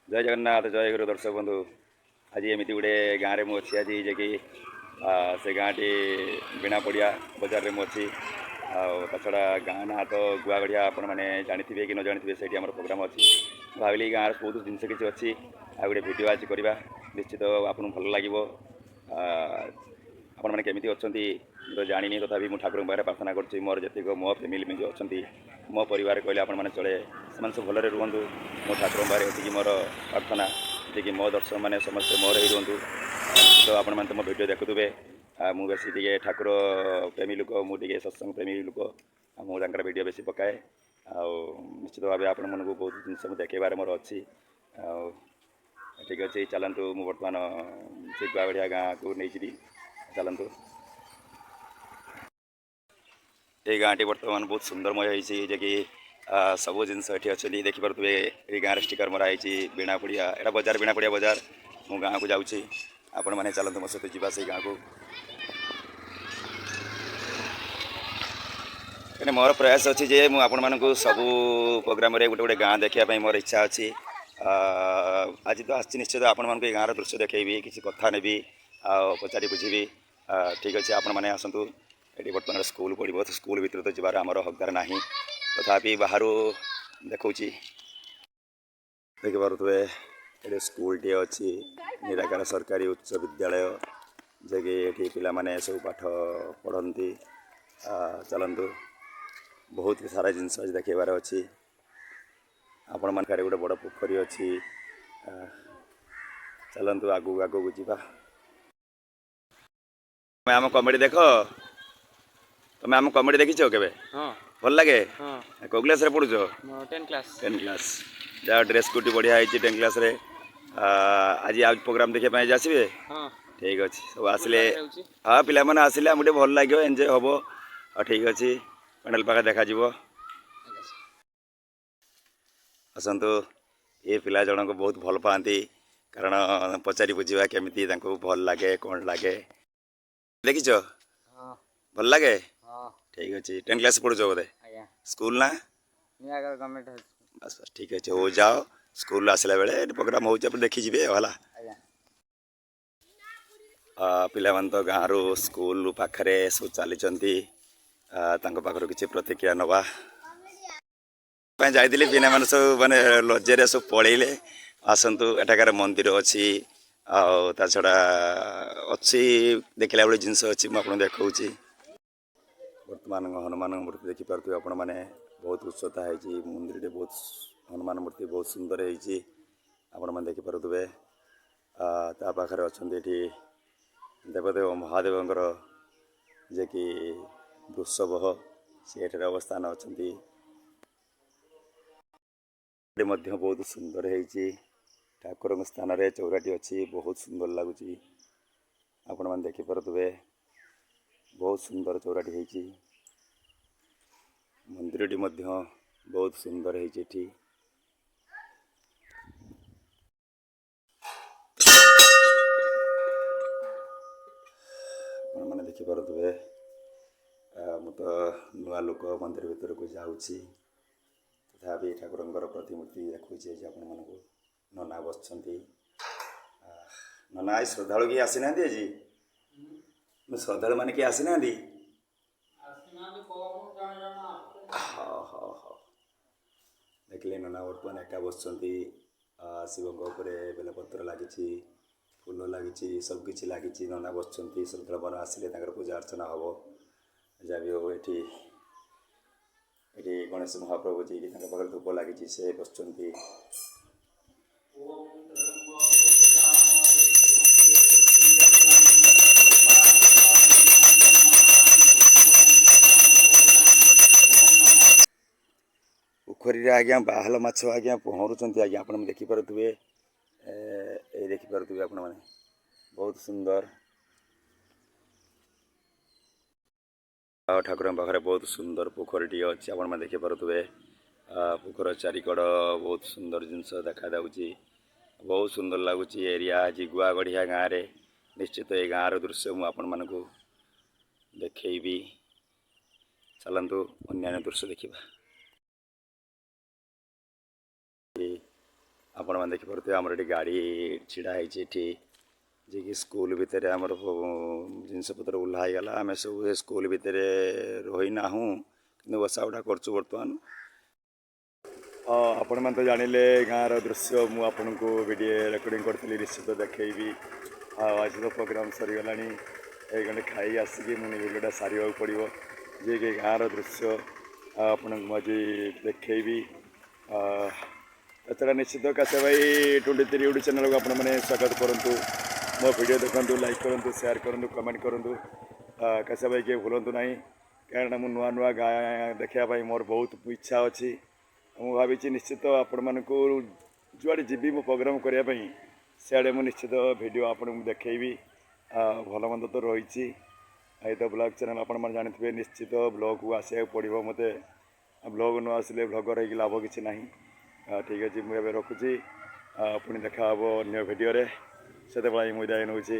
जय जगन्नाथ जय गुरु दर्शक बंधु आज एमती गोटे गाँव में अच्छी आज जे से गाँ टी बीणा पड़िया बजार में अच्छी छड़ा गाँ ना तो गुआगढ़िया आपण मैंने जानी कि न जानी से प्रोग्राम अच्छी भाविली गाँव बहुत जिन किसी अच्छी आ गए भिड आज करवा निश्चित आपको भल लगे आपण मैंने केमी अच्छा तो जानी तथापि मुझे ठाकुर पाखे प्रार्थना करुँच मोर जी मो फैमिली में जो अच्छा मो परिवार कहले आप चले से सब भलरे रुहतु मो ठाकुर पाखे ये मोर प्रार्थना जी मो दर्शक मैंने समस्त मोर ही रुहतु तो आपण मैंने तो मो भिड देखुवे मुझे टे ठाकुर प्रेमी लोक मुझे सत्संग प्रेमी लोक मुझे भिड बेसी पकाए निश्चित भाव आपण मन को बहुत जिन देखेबार मोर अच्छी ठीक अच्छे चलतु मु बर्तमान से गुआगढ़िया गाँ को नहीं चलतु ये गाँटी बर्तमान बहुत सुंदरमय होती कि सब जिनस ये अच्छे देखिपे ये गाँव स्टिकर मराई बीणा पड़िया यहाँ बजार बीणा पड़िया बजार मु गाँव को जाऊँगी आपण मैंने चलते मो सहित जावा से गाँव को कहीं मोर प्रयास अच्छी जे मुझे सबू प्रोग्राम गोटे गोटे गाँ देखापी मोर इच्छा अच्छी आज तो आसी निश्चित आपण मानक गाँव दृश्य देखी किसी कथा ने पचारि बुझी ठीक अच्छे आपण मैंने आसतु ये बर्तमान स्कूल पड़ो तो स्कूल भर तो जबार आमर हकदार ना तथापि बाहर देखा देखिपे ये स्कूल टी अच्छी निराकार सरकारी उच्च विद्यालय जे कि पिला माने सब पाठ पढ़ती चलतु बहुत सारा जिनस देखेबार अच्छी आपण मान गोटे बड़ पोखरी अच्छी चलतु आगू आगू जावा आम कमेडी देख तुम आम कमेडी देखी के भल लगे कौ क्लास रे पढ़ुच 10 क्लास 10 क्लास जहाँ ड्रेस कोटी बढ़िया है 10 क्लास रे आज आज प्रोग्राम देखा आसबे ठीक अच्छे सब आसिले हाँ पिला मैंने आसिले मुझे भल लगे एंजय हम ठीक अच्छे पैनल पाखे देखा आसतु ये पिला जनक बहुत भल पाती कारण पचारि बुझा केमी भल लगे कौन लगे देखीच भल लगे ठीक अच्छे 10 क्लास पढ़ुच बोधे स्कूल ना बस बस ठीक अच्छे हो जाओ स्कूल आसला बेले प्रोग्राम हो देखी जी है पिला मान तो गाँव रू स्कूल पाखे सब चली पाखर किसी प्रतिक्रिया नवा जाइए पिना मैंने सब मानने लज्जे सब पलैले आसतु एठाकार मंदिर अच्छी आ छड़ा अच्छी देखला बेले जिनस अच्छी मुझे देखा वर्तमान हनुमान मूर्ति देखिपे आपण मैंने बहुत उत्सुकता है मंदिर बहुत हनुमान मूर्ति बहुत सुंदर है आपण मैंने देखिपे पाखे अच्छा देवदेव महादेवंकर जे कि वृषभ सी अवस्थान अच्छा बहुत सुंदर है ठाकुर स्थान रे चौराटी अच्छी बहुत सुंदर लगुच आपण मैंने देखिपे बहुत सुंदर चौराटी है मंदिरटी बहुत सुंदर है मैंने देखिपे मु तो नुआ लोक मंदिर भीतर को जाऊँगी तथापि ठाकुर प्रतिमूर्ति देखुचे आपण मानक नना बस नना श्रद्धालु किए आसी ना आज श्रद्धालु मैंने किए आसी ना हाँ हाँ हाँ देखिले नना बर्तमान एका बस शिव बेलपत्र लगी फूल लगी सबकि लगी नना बस श्रद्धालु मन आसिले पूजा अर्चना हम जहाँ भी हो ये गणेश महाप्रभु जी की पाखे धूप लगी से बस पोखरी आज्ञा बाहल माछ आज्ञा पहरुंच आज्ञा आप देखिपे ये देखिपे आपण मैंने बहुत सुंदर ठाकुर पाखे बहुत सुंदर पोखरी अच्छी आप देखिपे पोखर चारिकड़ बहुत सुंदर जिनस देखा बहुत सुंदर लगुच एरिया आज गुआगढ़िया गाँव में निश्चित ये गाँव दृश्य मुझे आपण मानक देखी चलतु अन्य दृश्य देखा ଆପଣମାନେ ଦେଖିପାରୁଥିବେ ଆମର ଏଠି ଗାଡ଼ି ଛିଡ଼ା ହେଇଛି ଏଠି ଯିଏକି ସ୍କୁଲ ଭିତରେ ଆମର ଜିନିଷପତ୍ର ଓହ୍ଲା ହେଇଗଲା ଆମେ ସବୁ ଏ ସ୍କୁଲ ଭିତରେ ରହିନାହୁଁ କିନ୍ତୁ ବସା ଉଠା କରୁଛୁ ବର୍ତ୍ତମାନ। ଆପଣମାନେ ତ ଜାଣିଲେ ଗାଁର ଦୃଶ୍ୟ ମୁଁ ଆପଣଙ୍କୁ ଭିଡ଼ିଓ ରେକର୍ଡ଼ିଂ କରିଥିଲି ନିଶ୍ଚିତ ଦେଖେଇବି। ଆଉ ଆଜି ତ ପ୍ରୋଗ୍ରାମ୍ ସରିଗଲାଣି ଏଇ ଗଣ୍ଡେ ଖାଇ ଆସିକି ମୁଁ ଭିଡ଼ିଓଟା ସାରିବାକୁ ପଡ଼ିବ ଯିଏକି ଗାଁର ଦୃଶ୍ୟ ଆପଣଙ୍କୁ ମୁଁ ଆଜି ଦେଖେଇବି। ତାଛଡ଼ା ନିଶ୍ଚିତ କାଶା ଭାଇ 23 ୟୁଟ୍ୟୁବ୍ ଚ୍ୟାନେଲ୍କୁ ଆପଣମାନେ ସ୍ୱାଗତ କରନ୍ତୁ। ମୋ ଭିଡ଼ିଓ ଦେଖନ୍ତୁ, ଲାଇକ୍ କରନ୍ତୁ, ସେୟାର କରନ୍ତୁ, କମେଣ୍ଟ କରନ୍ତୁ। କାଶା ଭାଇ କିଏ ଭୁଲନ୍ତୁ ନାହିଁ କାରଣ ମୁଁ ନୂଆ ନୂଆ ଗାଁ ଦେଖିବା ପାଇଁ ମୋର ବହୁତ ଇଚ୍ଛା ଅଛି। ମୁଁ ଭାବିଛି ନିଶ୍ଚିତ ଆପଣମାନଙ୍କୁ ଯୁଆଡ଼େ ଯିବି ମୁଁ ପ୍ରୋଗ୍ରାମ୍ କରିବା ପାଇଁ ସିଆଡ଼େ ମୁଁ ନିଶ୍ଚିତ ଭିଡ଼ିଓ ଆପଣଙ୍କୁ ଦେଖେଇବି। ଭଲ ମନ୍ଦ ତ ରହିଛି ଏଇ ତ ବ୍ଲଗ୍ ଚ୍ୟାନେଲ୍ ଆପଣମାନେ ଜାଣିଥିବେ ନିଶ୍ଚିତ ବ୍ଲଗ୍କୁ ଆସିବାକୁ ପଡ଼ିବ ମୋତେ। ବ୍ଲଗ୍ ନ ଆସିଲେ ବ୍ଲଗର୍ ହେଇକି ଲାଭ କିଛି ନାହିଁ। ଠିକ୍ ଅଛି ମୁଁ ଏବେ ରଖୁଛି ପୁଣି ଦେଖା ହେବ ଅନ୍ୟ ଭିଡ଼ିଓରେ। ସେତେବେଳେ ମୁଁ ବିଦାୟ ନେଉଛି।